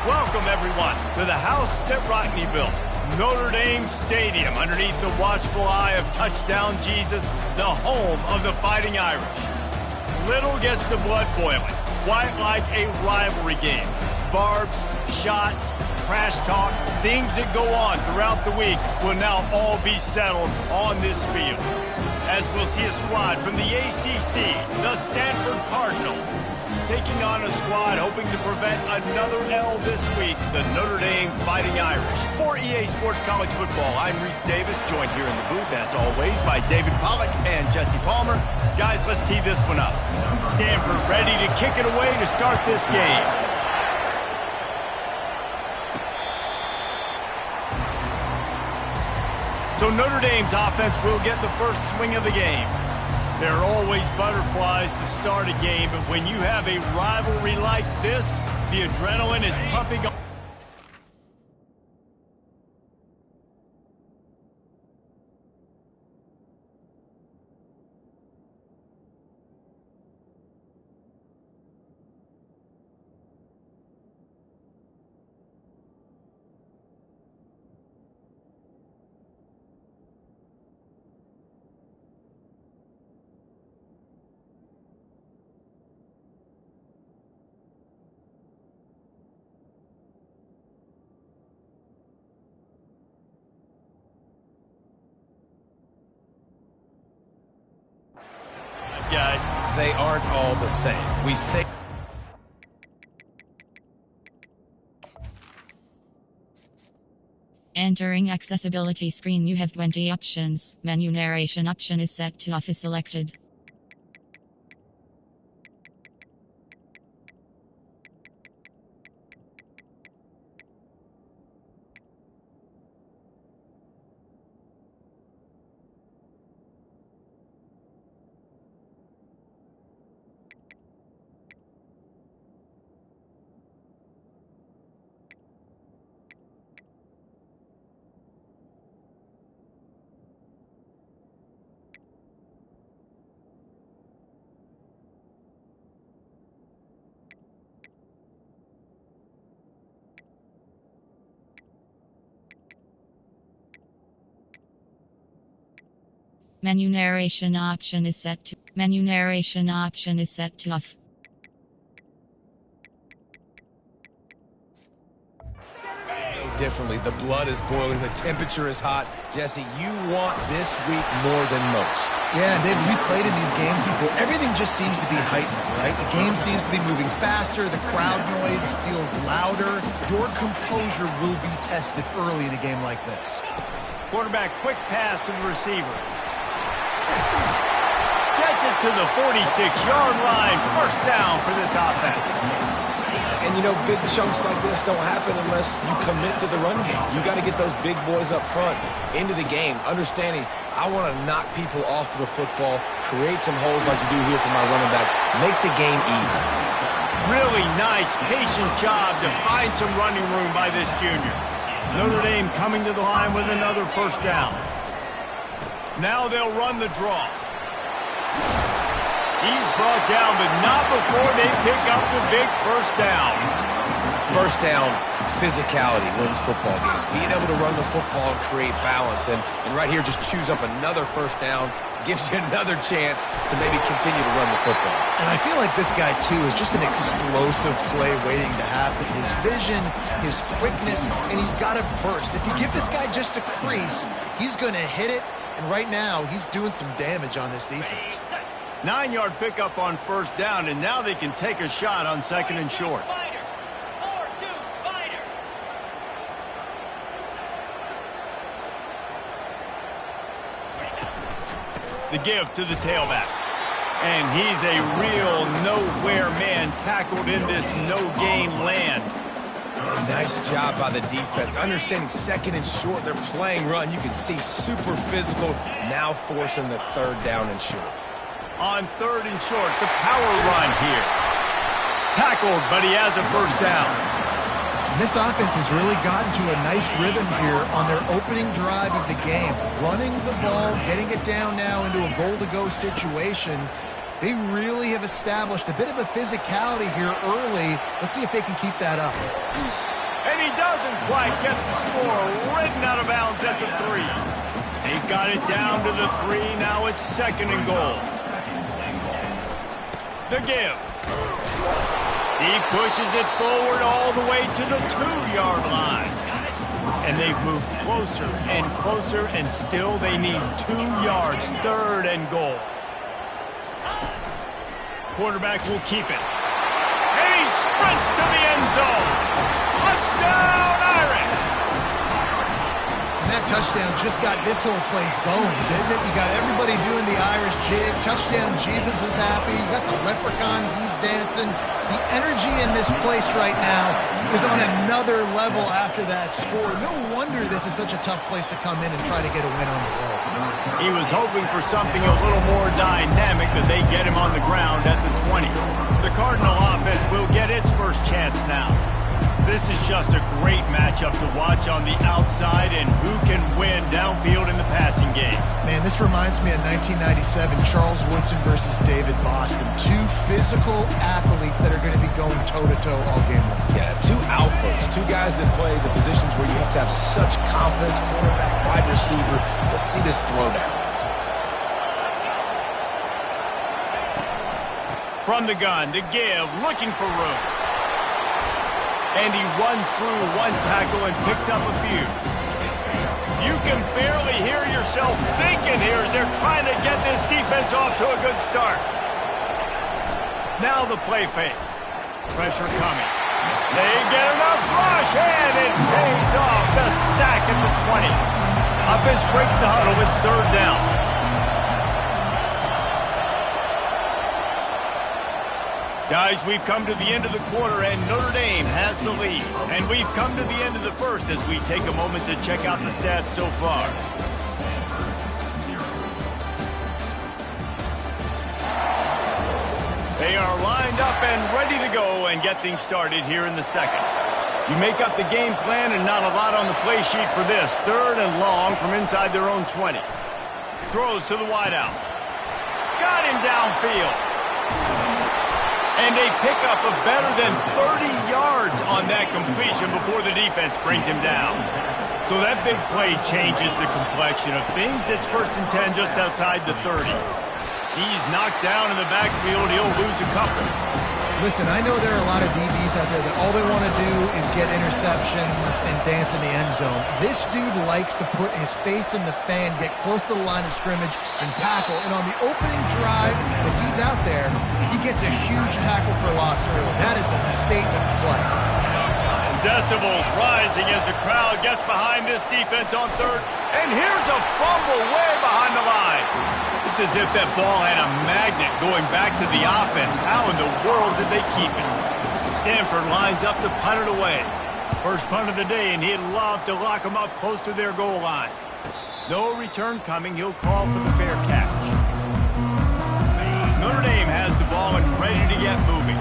Welcome, everyone, to the house that Rockney built, Notre Dame Stadium, underneath the watchful eye of Touchdown Jesus, the home of the Fighting Irish. Little gets the blood boiling, quite like a rivalry game. Barbs, shots, trash talk, things that go on throughout the week will now all be settled on this field. As we'll see a squad from the ACC, the Stanford Cardinals, taking on a squad hoping to prevent another L this week, the Notre Dame Fighting Irish. For EA Sports College Football, I'm Reese Davis, joined here in the booth, as always, by David Pollack and Jesse Palmer. Guys, let's tee this one up. Stanford ready to kick it away to start this game. So Notre Dame's offense will get the first swing of the game. There are always butterflies to start a game, but when you have a rivalry like this, the adrenaline is pumping. Guys, they aren't all the same. We say entering accessibility screen, you have 20 options. Menu narration option is set to off is selected. Menu narration option is set to off. differently. The blood is boiling. The temperature is hot. Jesse, you want this week more than most. Yeah, and David, we played in these games before. Everything just seems to be heightened, right? The game seems to be moving faster. The crowd noise feels louder. Your composure will be tested early in a game like this. Quarterback, quick pass to the receiver. Gets it to the 46-yard line. First down for this offense. And, you know, big chunks like this don't happen unless you commit to the run game. You got to get those big boys up front into the game, understanding I want to knock people off of the football, create some holes like you do here for my running back, make the game easy. Really nice, patient job to find some running room by this junior. Notre Dame coming to the line with another first down. Now they'll run the draw. He's brought down, but not before they pick up the big first down. First down, physicality wins football games. Being able to run the football and create balance. And right here, just choose up another first down. Gives you another chance to maybe continue to run the football. And I feel like this guy, too, is just an explosive play waiting to happen. His vision, his quickness, and he's got a burst. If you give this guy just a crease, he's going to hit it. And right now, he's doing some damage on this defense. 9-yard pickup on first down, and now they can take a shot on second and short. The give to the tailback. And he's a real nowhere man tackled in this no-game land. And nice job by the defense. Understanding second and short, they're playing run. You can see super physical, now forcing the third down and short. On third and short, the power run here. Tackled, but he has a first down. This offense has really gotten to a nice rhythm here on their opening drive of the game. Running the ball, getting it down now into a goal-to-go situation. They really have established a bit of a physicality here early. Let's see if they can keep that up. And he doesn't quite get the score. Ridden out of bounds at the 3. They got it down to the 3. Now it's 2nd and goal. The give. He pushes it forward all the way to the 2-yard line. And they've moved closer and closer, and still they need 2 yards. 3rd and goal. Quarterback will keep it. And he sprints to the end zone. Touchdown, Irish! And that touchdown just got this whole place going, didn't it? You got everybody doing the Irish jig. Touchdown, Jesus is happy. You got the leprechaun, he's dancing. The energy in this place right now is on another level after that score. No wonder this is such a tough place to come in and try to get a win on the road. He was hoping for something a little more dynamic, but they get him on the ground at the 20. The Cardinal offense will get its first chance now. This is just a great matchup to watch on the outside, and who can win downfield in the passing game. Man, this reminds me of 1997, Charles Woodson versus David Boston. 2 physical athletes that are going to be going toe-to-toe all game long. Yeah, 2 alphas, 2 guys that play the positions where you have to have such confidence, quarterback, wide receiver. Let's see this throwdown. From the gun, the give, looking for room. And he runs through 1 tackle and picks up a few. You can barely hear yourself thinking here as they're trying to get this defense off to a good start. Now the play fake. Pressure coming. They get enough rush, and it pays off. The sack at the 20. Offense breaks the huddle. It's 3rd down. Guys, we've come to the end of the quarter, and Notre Dame has the lead. And we've come to the end of the first as we take a moment to check out the stats so far. They are lined up and ready to go and get things started here in the second. You make up the game plan and not a lot on the play sheet for this. 3rd and long from inside their own 20. Throws to the wideout. Got him downfield. And they pick up a better than 30 yards on that completion before the defense brings him down. So that big play changes the complexion of things. It's 1st and 10 just outside the 30. He's knocked down in the backfield. He'll lose a couple. Listen, I know there are a lot of DBs out there that all they want to do is get interceptions and dance in the end zone. This dude likes to put his face in the fan, get close to the line of scrimmage, and tackle. And on the opening drive, if he's out there, he gets a huge tackle for loss early. That is a statement play. Decibels rising as the crowd gets behind this defense on 3rd. And here's a fumble way behind the line. It's as if that ball had a magnet going back to the offense. How in the world did they keep it? Stanford lines up to punt it away. First punt of the day, and he'd love to lock them up close to their goal line. No return coming. He'll call for the fair catch. Notre Dame has the ball and ready to get moving.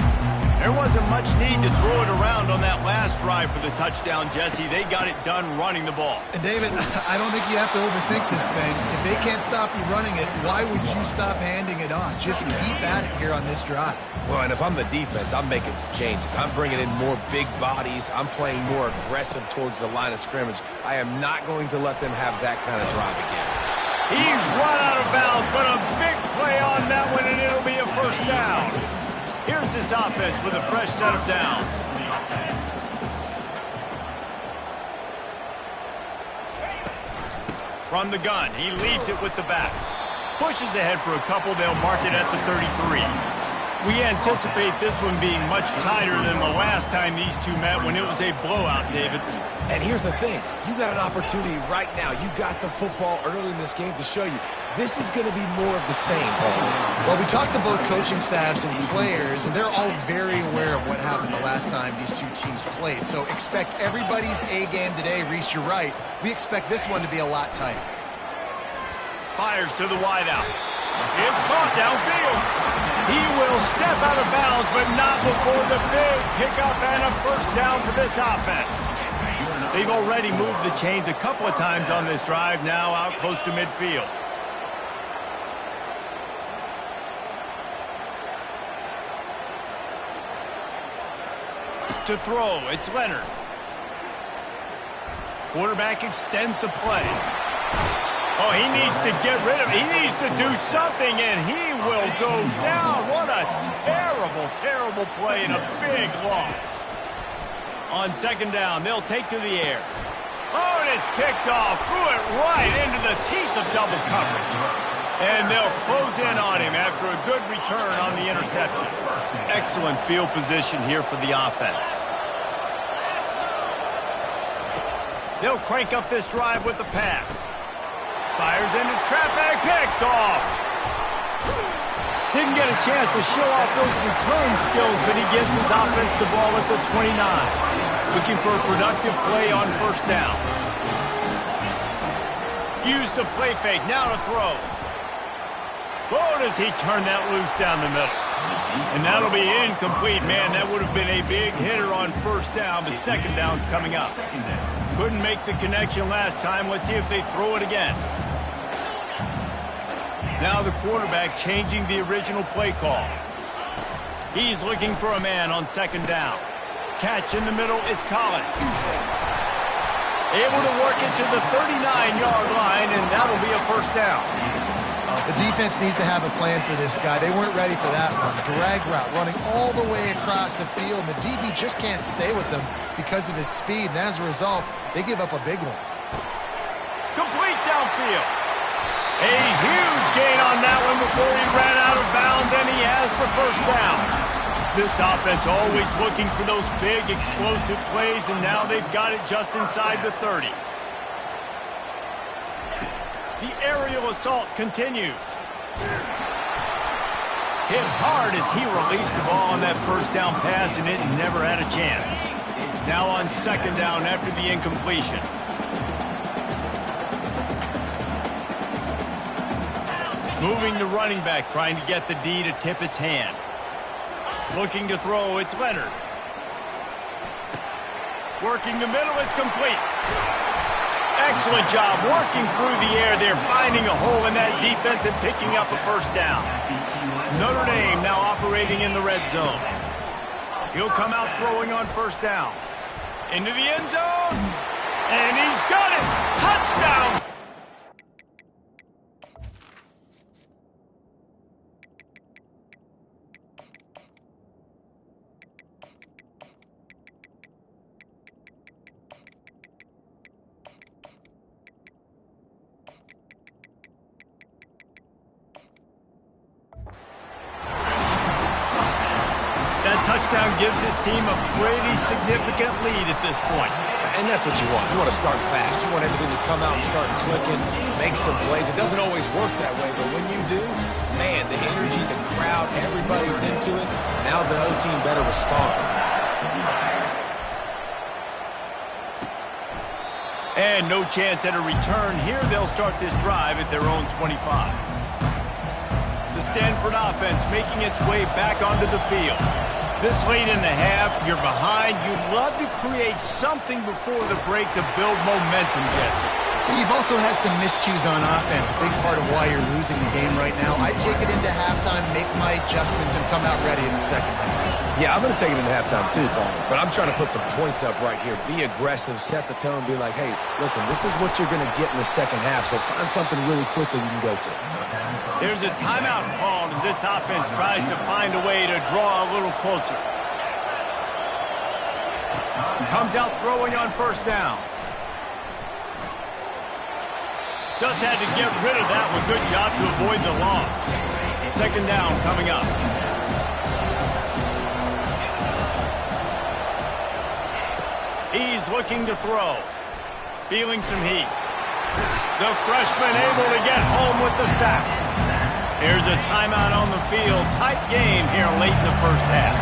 There wasn't much need to throw it around on that last drive for the touchdown, Jesse. They got it done running the ball. And David, I don't think you have to overthink this thing. If they can't stop you running it, why would you stop handing it off? Just keep at it here on this drive. Well, and if I'm the defense, I'm making some changes. I'm bringing in more big bodies. I'm playing more aggressive towards the line of scrimmage. I am not going to let them have that kind of drive again. He's run out of bounds, but a big play on that one, and it'll be a 1st down. Here's this offense with a fresh set of downs. From the gun, he leaves it with the back. Pushes ahead for a couple, they'll mark it at the 33. We anticipate this one being much tighter than the last time these two met when it was a blowout, David. And here's the thing. You got an opportunity right now. You got the football early in this game to show you this is going to be more of the same, Paul. Well, we talked to both coaching staffs and players, and they're all very aware of what happened the last time these two teams played. So expect everybody's A game today. Reese, you're right. We expect this one to be a lot tighter. Fires to the wideout. It's caught downfield. He will step out of bounds, but not before the big pickup and a 1st down for this offense. They've already moved the chains a couple of times on this drive, now out close to midfield. To throw, it's Leonard. Quarterback extends the play. Oh, he needs to get rid of it. He needs to do something, and he will go down. What a terrible, terrible play and a big loss. On second down, they'll take to the air. Oh, and it's picked off. Threw it right into the teeth of double coverage. And they'll close in on him after a good return on the interception. Excellent field position here for the offense. They'll crank up this drive with the pass. Fires into traffic, picked off. Didn't get a chance to show off those return skills, but he gives his offense the ball at the 29. Looking for a productive play on first down. Use the play fake, now to throw. Oh, does he turn that loose down the middle. And that'll be incomplete. Man, that would have been a big hitter on first down, but second down's coming up. Couldn't make the connection last time. Let's see if they throw it again. Now the quarterback changing the original play call. He's looking for a man on second down. Catch in the middle, it's Collins. Able to work it to the 39-yard line, and that'll be a first down. The defense needs to have a plan for this guy. They weren't ready for that one. Drag route running all the way across the field. And the DB just can't stay with them because of his speed. And as a result, they give up a big one. Complete downfield. A huge gain on that one before he ran out of bounds, and he has the first down. This offense always looking for those big, explosive plays, and now they've got it just inside the 30. The aerial assault continues. Hit hard as he released the ball on that first down pass, and it never had a chance. Now on second down after the incompletion. Moving the running back, trying to get the D to tip its hand. Looking to throw, it's Leonard. Working the middle, it's complete. Excellent job working through the air there, finding a hole in that defense and picking up a first down. Notre Dame now operating in the red zone. He'll come out throwing on first down. Into the end zone, and he's got it! Touchdown! Touchdown gives his team a pretty significant lead at this point. And that's what you want. You want to start fast. You want everything to come out and start clicking, make some plays. It doesn't always work that way, but when you do, man, the energy, the crowd, everybody's into it. Now the O team better respond. And no chance at a return here. They'll start this drive at their own 25. The Stanford offense making its way back onto the field. This late in the half, you're behind. You'd love to create something before the break to build momentum, Jesse. You've also had some miscues on offense, a big part of why you're losing the game right now. I'd take it into halftime, make my adjustments, and come out ready in the second half. Yeah, I'm going to take it into halftime too, Paul. But I'm trying to put some points up right here. Be aggressive, set the tone, be like, hey, listen, this is what you're going to get in the second half, so find something really quickly you can go to. There's a timeout called as this offense tries to find a way to draw a little closer. Comes out throwing on first down. Just had to get rid of that one. Good job to avoid the loss. Second down coming up. He's looking to throw. Feeling some heat. The freshman able to get home with the sack. Here's a timeout on the field. Tight game here late in the first half.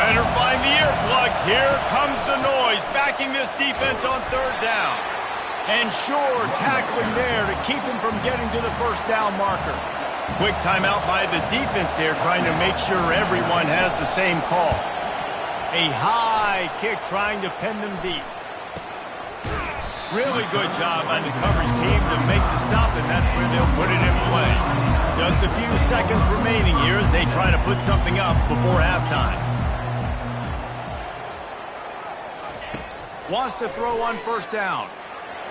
Better find the earplugs. Here comes the noise, backing this defense on third down. And sure, tackling there to keep him from getting to the first down marker. Quick timeout by the defense there, trying to make sure everyone has the same call. A high kick trying to pin them deep. Really good job by the coverage team to make the stop, and that's where they'll put it in play. Just a few seconds remaining here as they try to put something up before halftime. Wants to throw on first down.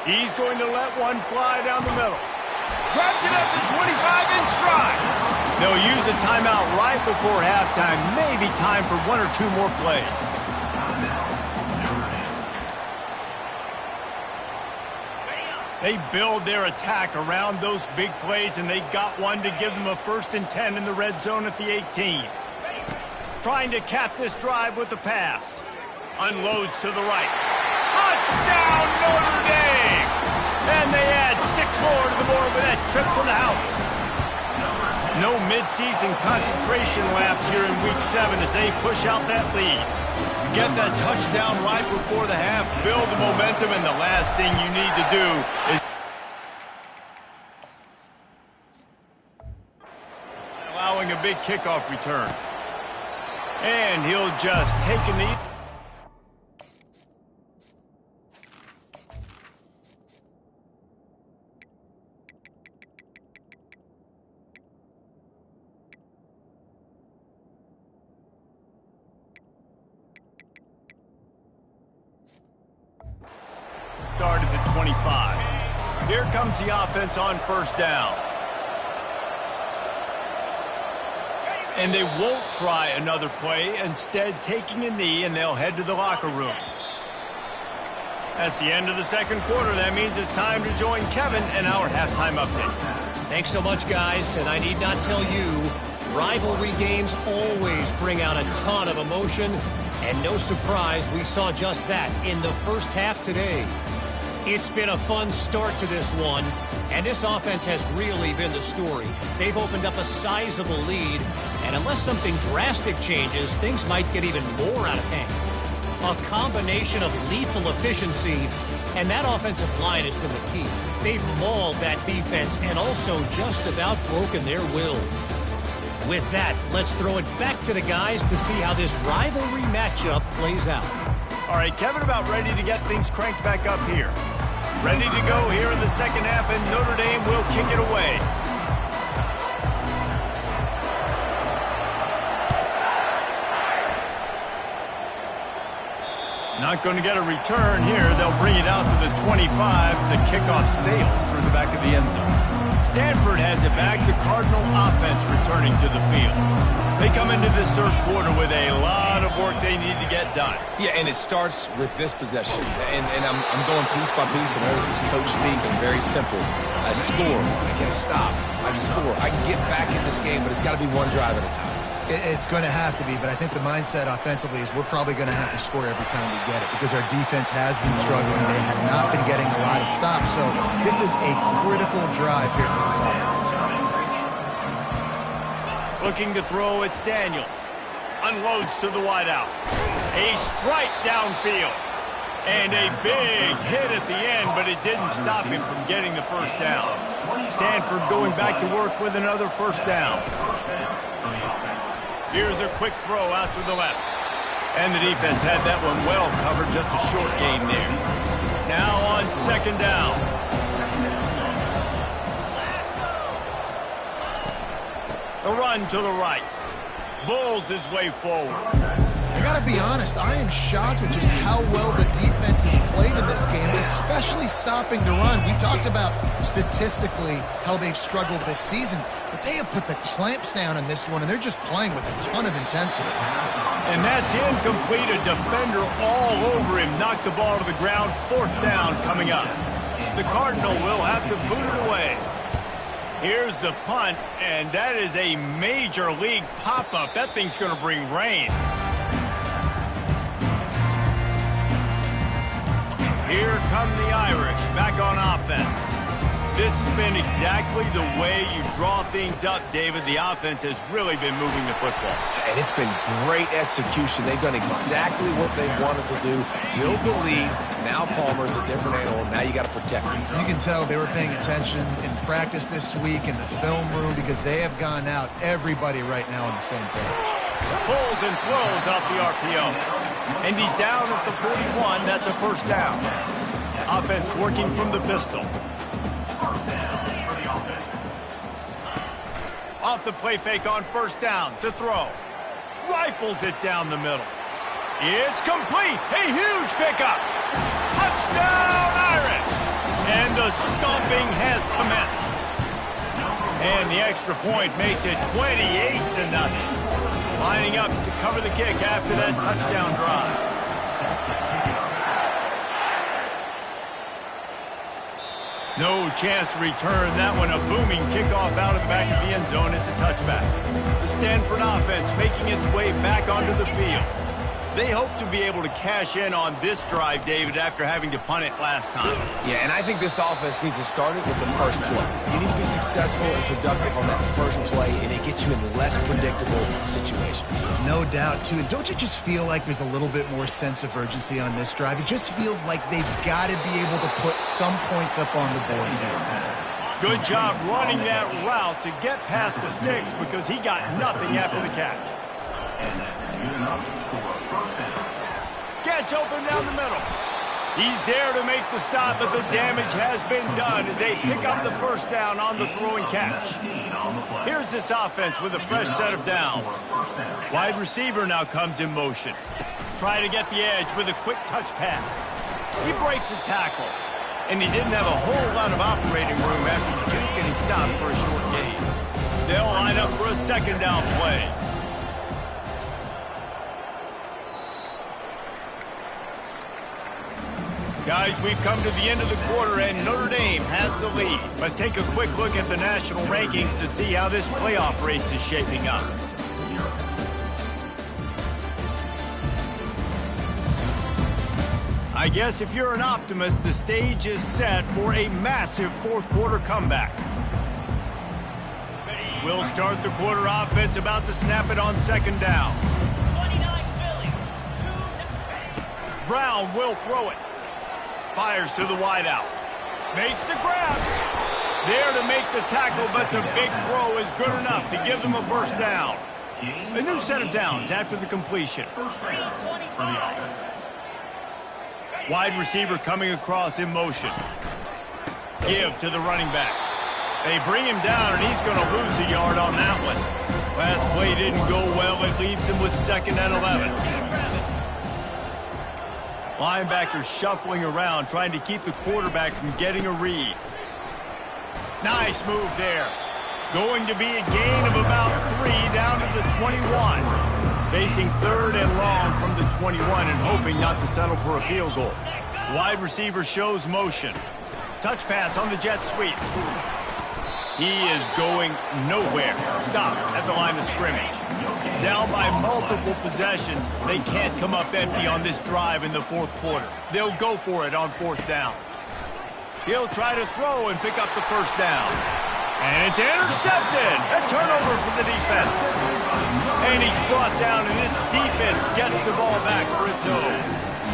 He's going to let one fly down the middle. Grabs it at the 25 in stride. They'll use a timeout right before halftime. Maybe time for one or two more plays. They build their attack around those big plays, and they got one to give them a 1st and 10 in the red zone at the 18. Trying to cap this drive with a pass. Unloads to the right. Touchdown, Notre Dame! And they add 6 more to the board with that trip to the house. No midseason concentration laps here in Week 7 as they push out that lead. Get that touchdown right before the half, build the momentum, and the last thing you need to do is allowing a big kickoff return. And he'll just take a knee. Start at the 25. Here comes the offense on first down. And they won't try another play, instead taking a knee, and they'll head to the locker room. That's the end of the second quarter. That means it's time to join Kevin in our halftime update. Thanks so much, guys, and I need not tell you, rivalry games always bring out a ton of emotion, and no surprise, we saw just that in the first half today. It's been a fun start to this one, and this offense has really been the story. They've opened up a sizable lead, and unless something drastic changes, things might get even more out of hand. A combination of lethal efficiency, and that offensive line has been the key. They've mauled that defense and also just about broken their will. With that, let's throw it back to the guys to see how this rivalry matchup plays out. All right, Kevin, about ready to get things cranked back up here. Ready to go here in the second half, and Notre Dame will kick it away. Not going to get a return here. They'll bring it out to the 25 as the kickoff sails through the back of the end zone. Stanford has it back. The Cardinal offense returning to the field. They come into this third quarter with a lot of work they need to get done. Yeah, and it starts with this possession. And I'm going piece by piece. I know this is coach speak and very simple. I score. I get a stop. I score. I can get back in this game, but it's got to be one drive at a time. It's going to have to be, but I think the mindset offensively is we're probably going to have to score every time we get it because our defense has been struggling. They have not been getting a lot of stops, so this is a critical drive here for this offense. Looking to throw, it's Daniels. Unloads to the wideout. A strike downfield. And a big hit at the end, but it didn't stop him from getting the first down. Stanford going back to work with another first down. Here's a quick throw out to the left. And the defense had that one well covered, just a short gain there. Now on second down. A run to the right. Bulls his way forward. I got to be honest, I am shocked at just how well the defense has played in this game, especially stopping the run. We talked about statistically how they've struggled this season, but they have put the clamps down in this one, and they're just playing with a ton of intensity. And that's incomplete. A defender all over him. Knocked the ball to the ground. Fourth down coming up. The Cardinal will have to boot it away. Here's the punt, and that is a major league pop-up. That thing's going to bring rain. Here come the Irish back on offense. This has been exactly the way you draw things up, David. The offense has really been moving the football. And it's been great execution. They've done exactly what they wanted to do. Build the lead. Now Palmer's a different animal. Now you got to protect him. You can tell they were paying attention in practice this week in the film room because they have gone out, everybody right now on the same page. Pulls and throws off the RPO. And he's down at the 41. That's a first down. Offense working from the pistol. Off the play fake on first down to throw. Rifles it down the middle. It's complete. A huge pickup. The stomping has commenced. And the extra point makes it 28-0. Lining up to cover the kick after that touchdown drive. No chance to return that one. A booming kickoff out of the back of the end zone. It's a touchback. The Stanford offense making its way back onto the field. They hope to be able to cash in on this drive, David, after having to punt it last time. Yeah, and I think this offense needs to start it with the first play. You need to be successful and productive on that first play, and it gets you in less predictable situations. No doubt, too. And don't you just feel like there's a little bit more sense of urgency on this drive? It just feels like they've got to be able to put some points up on the board here. Good job running that route to get past the sticks because he got nothing after the catch. Gets open down the middle. He's there to make the stop, but the damage has been done as they pick up the first down on the throw and catch. Here's this offense with a fresh set of downs. Wide receiver now comes in motion. Try to get the edge with a quick touch pass. He breaks a tackle, and he didn't have a whole lot of operating room after the juke, and he stopped for a short gain. They'll line up for a second down play. Guys, we've come to the end of the quarter, and Notre Dame has the lead. Let's take a quick look at the national rankings to see how this playoff race is shaping up. I guess if you're an optimist, the stage is set for a massive fourth-quarter comeback. We'll start the quarter offense, about to snap it on second down. Brown will throw it. Fires to the wideout. Makes the grab. There to make the tackle, but the big throw is good enough to give them a first down. A new set of downs after the completion. Wide receiver coming across in motion. Give to the running back. They bring him down, and he's going to lose a yard on that one. Last play didn't go well. It leaves him with 2nd and 11. Linebacker shuffling around, trying to keep the quarterback from getting a read. Nice move there. Going to be a gain of about 3 down to the 21. Facing 3rd and long from the 21 and hoping not to settle for a field goal. Wide receiver shows motion. Touch pass on the jet sweep. He is going nowhere. Stop at the line of scrimmage. Down by multiple possessions, they can't come up empty on this drive in the fourth quarter. They'll go for it on 4th down. He'll try to throw and pick up the first down. And it's intercepted. A turnover for the defense. And he's brought down, and this defense gets the ball back for its own.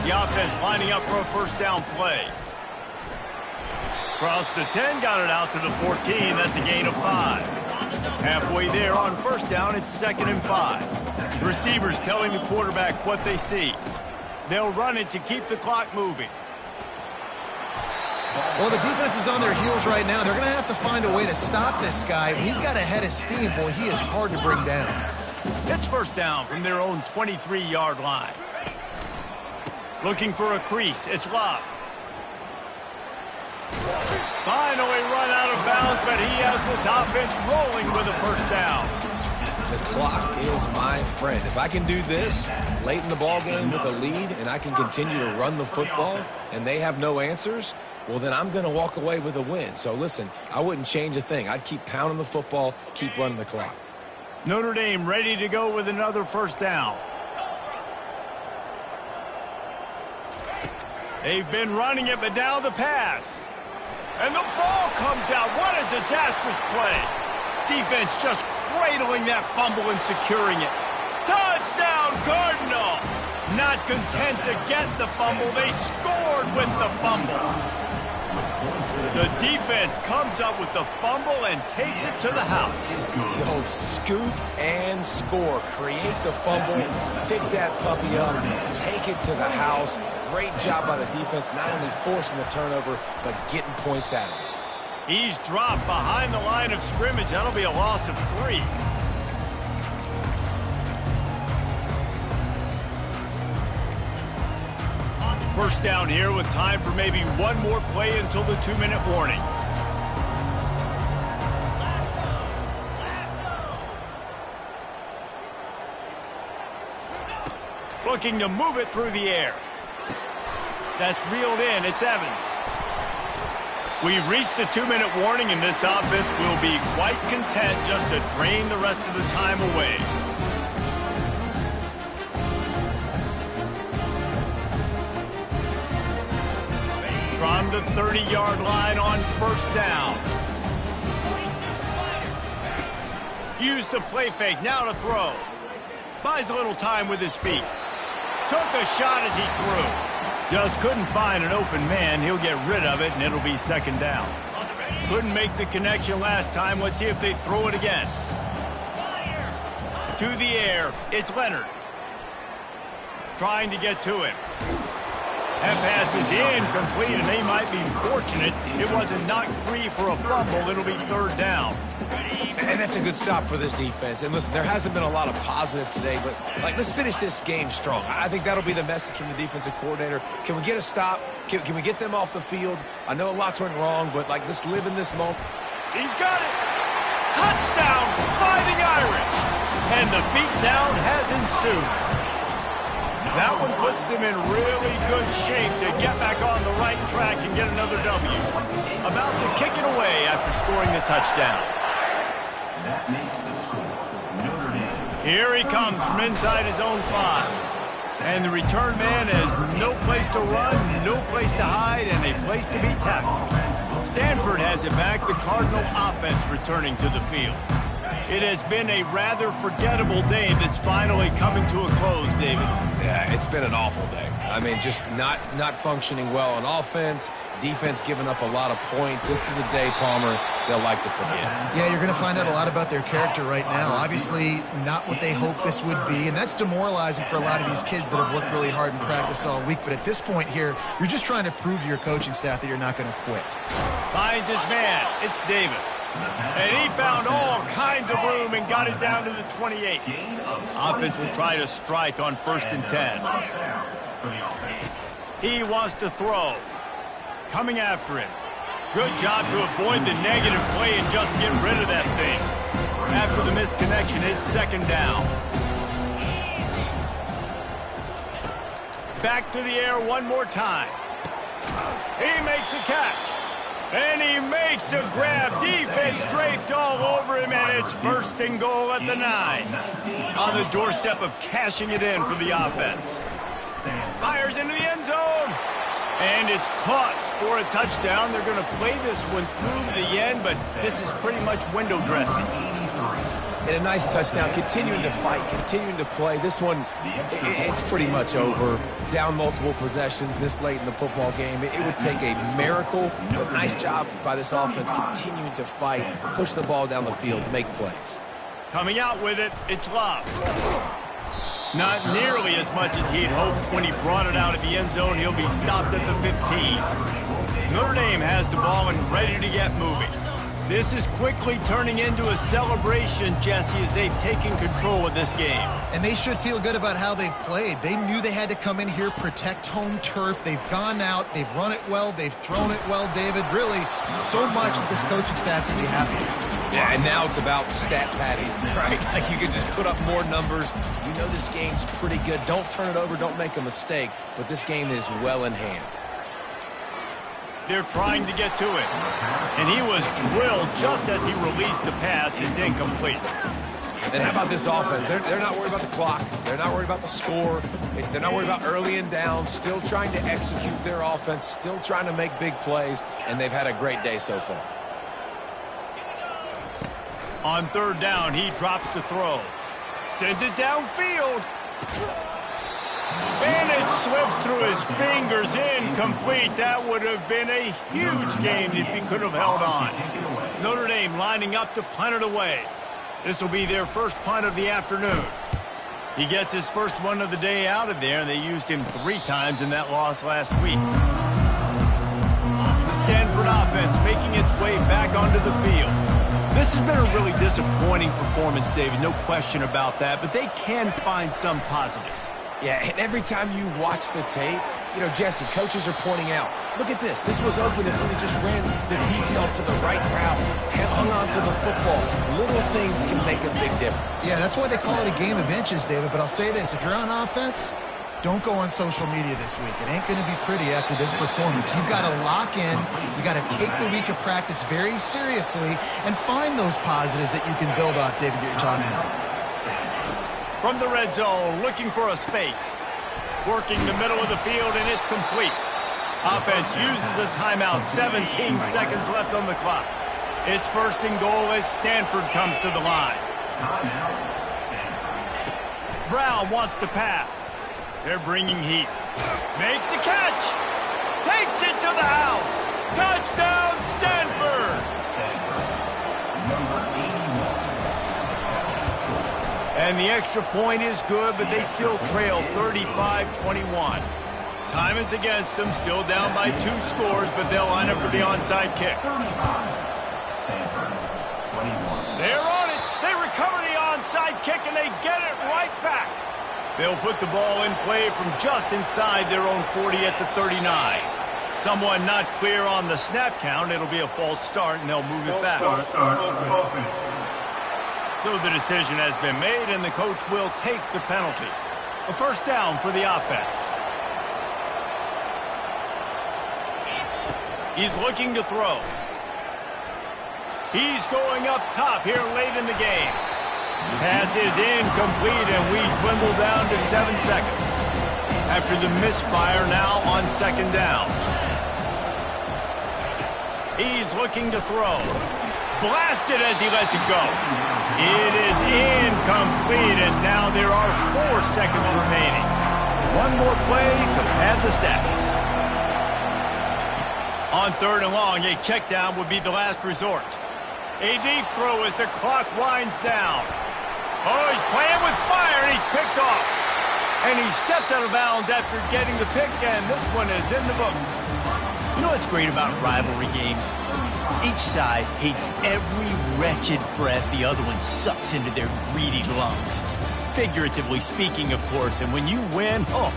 The offense lining up for a first down play. Across the 10, got it out to the 14. That's a gain of 5. Halfway there on first down, it's 2nd and 5. The receivers telling the quarterback what they see. They'll run it to keep the clock moving. Well, the defense is on their heels right now. They're going to have to find a way to stop this guy. He's got a head of steam. Boy, he is hard to bring down. It's first down from their own 23-yard line. Looking for a crease. It's Love. Finally run out of bounds, but he has this offense rolling with a first down. The clock is my friend. If I can do this late in the ball game with a lead and I can continue to run the football and they have no answers, well, then I'm going to walk away with a win. So, listen, I wouldn't change a thing. I'd keep pounding the football, keep running the clock. Notre Dame ready to go with another first down. They've been running it, but now the pass. And the ball comes out. What a disastrous play. Defense just cradling that fumble and securing it. Touchdown, Cardinal! Not content to get the fumble, they scored with the fumble. The defense comes up with the fumble and takes it to the house. The old scoop and score. Create the fumble, pick that puppy up, take it to the house. Great job by the defense, not only forcing the turnover, but getting points out of it. He's dropped behind the line of scrimmage. That'll be a loss of 3. First down here with time for maybe one more play until the 2-minute warning. Looking to move it through the air. That's reeled in. It's Evans. We've reached the 2-minute warning, and this offense will be quite content just to drain the rest of the time away. From the 30-yard line on first down. Use the play fake, now to throw. Buys a little time with his feet. Took a shot as he threw. Just couldn't find an open man. He'll get rid of it, and it'll be second down. Couldn't make the connection last time. Let's see if they throw it again. To the air, it's Leonard. Trying to get to him. That pass is incomplete, and they might be fortunate it wasn't knocked free for a fumble. It'll be third down. And that's a good stop for this defense. And listen, there hasn't been a lot of positive today, but let's finish this game strong. I think that'll be the message from the defensive coordinator. Can we get a stop? Can we get them off the field? I know lots went wrong, but let's live in this moment. He's got it. Touchdown, Fighting Irish. And the beatdown has ensued. That one puts them in really good shape to get back on the right track and get another W. About to kick it away after scoring the touchdown. That makes the score. Notre Dame. Here he comes from inside his own 5. And the return man has no place to run, no place to hide, and a place to be tackled. Stanford has it back, the Cardinal offense returning to the field. It has been a rather forgettable day that's finally coming to a close, David. Yeah, it's been an awful day. I mean, just not functioning well on offense, defense giving up a lot of points. This is a day, Palmer, they'll like to forget. Yeah, you're going to find out a lot about their character right now. Obviously, not what they hoped this would be, and that's demoralizing for a lot of these kids that have worked really hard in practice all week. But at this point here, you're just trying to prove to your coaching staff that you're not going to quit. Finds his man. It's Davis. And he found all kinds of room and got it down to the 28. Offense will try to strike on 1st and 10. He wants to throw. Coming after him. Good job to avoid the negative play and just get rid of that thing. After the misconnection, it's second down. Back to the air one more time. He makes a catch. And he makes a grab. Defense draped all over him, and it's 1st and goal at the 9. On the doorstep of cashing it in for the offense. Fires into the end zone. And it's caught for a touchdown. They're going to play this one through to the end, but this is pretty much window dressing. And a nice touchdown, continuing to fight, continuing to play. This one, it's pretty much over. Down multiple possessions this late in the football game. It would take a miracle, but nice job by this offense continuing to fight, push the ball down the field, make plays. Coming out with it, it's Love. Not nearly as much as he'd hoped when he brought it out of the end zone. He'll be stopped at the 15. Notre Dame has the ball and ready to get moving. This is quickly turning into a celebration, Jesse, as they've taken control of this game. And they should feel good about how they've played. They knew they had to come in here, protect home turf. They've gone out, they've run it well, they've thrown it well, David. Really, so much that this coaching staff can be happy. Yeah, and now it's about stat padding, right? Like you can just put up more numbers. You know this game's pretty good. Don't turn it over, don't make a mistake. But this game is well in hand. They're trying to get to it. And he was drilled just as he released the pass. It's incomplete. And how about this offense? They're not worried about the clock. They're not worried about the score. They're not worried about early and down. Still trying to execute their offense. Still trying to make big plays. And they've had a great day so far. On 3rd down, he drops to throw. Sends it downfield. And it slips through his fingers, incomplete. That would have been a huge gain if he could have held on. Notre Dame lining up to punt it away. This will be their first punt of the afternoon. He gets his first one of the day out of there, and they used him 3 times in that loss last week. The Stanford offense making its way back onto the field. This has been a really disappointing performance, David, no question about that, but they can find some positives. Yeah, and every time you watch the tape, You know, Jesse, coaches are pointing out, look at this. This was open if we had just ran the details to the right route, hung on to the football. Little things can make a big difference. Yeah, that's why they call it a game of inches, David. But I'll say this, if you're on offense, don't go on social media this week. It ain't going to be pretty after this performance. You've got to lock in. You got to take the week of practice very seriously and find those positives that you can build off, David, that you're talking about. From the red zone, looking for a space. Working the middle of the field, and it's complete. Offense uses a timeout. 17 seconds left on the clock. It's first and goal as Stanford comes to the line. Brown wants to pass. They're bringing heat. Makes the catch. Takes it to the house. Touchdown, Stanford. And the extra point is good, but they still trail 35-21. Time is against them. Still down by 2 scores, but they'll line up for the onside kick. They're on it. They recover the onside kick, and they get it right back. They'll put the ball in play from just inside their own 40 at the 39. Someone not clear on the snap count. It'll be a false start, and they'll move it back. So the decision has been made, and the coach will take the penalty. A first down for the offense. He's looking to throw. He's going up top here late in the game. Pass is incomplete, and we dwindle down to 7 seconds. After the misfire, now on second down. He's looking to throw. Blasted as he lets it go. It is incomplete, and now there are 4 seconds remaining. One more play to pad the stats. On third and long, a check down would be the last resort. A deep throw as the clock winds down. Oh, he's playing with fire, and he's picked off. And he steps out of bounds after getting the pick, and this one is in the books. You know what's great about rivalry games? Each side hates every wretched breath the other one sucks into their greedy lungs. Figuratively speaking, of course, and when you win, oh,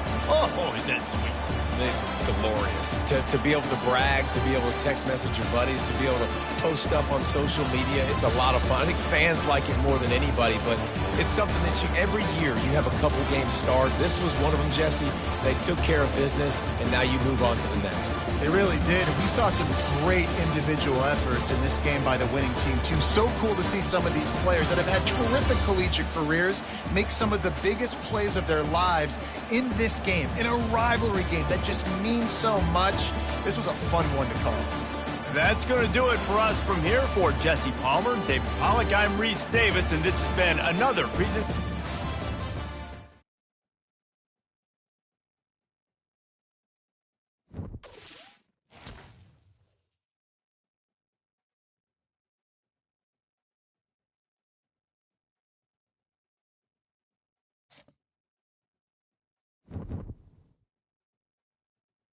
is that sweet. It's glorious. To be able to brag, to be able to text message your buddies, to be able to post stuff on social media, it's a lot of fun. I think fans like it more than anybody, but it's something that every year you have a couple games start. This was one of them, Jesse. They took care of business, and now you move on to the next. They really did. We saw some great individual efforts in this game by the winning team, too. So cool to see some of these players that have had terrific collegiate careers make some of the biggest plays of their lives in this game, in a rivalry game that just means so much. This was a fun one to call. That's going to do it for us from here. For Jesse Palmer, David Pollack, I'm Reese Davis, and this has been another presentation.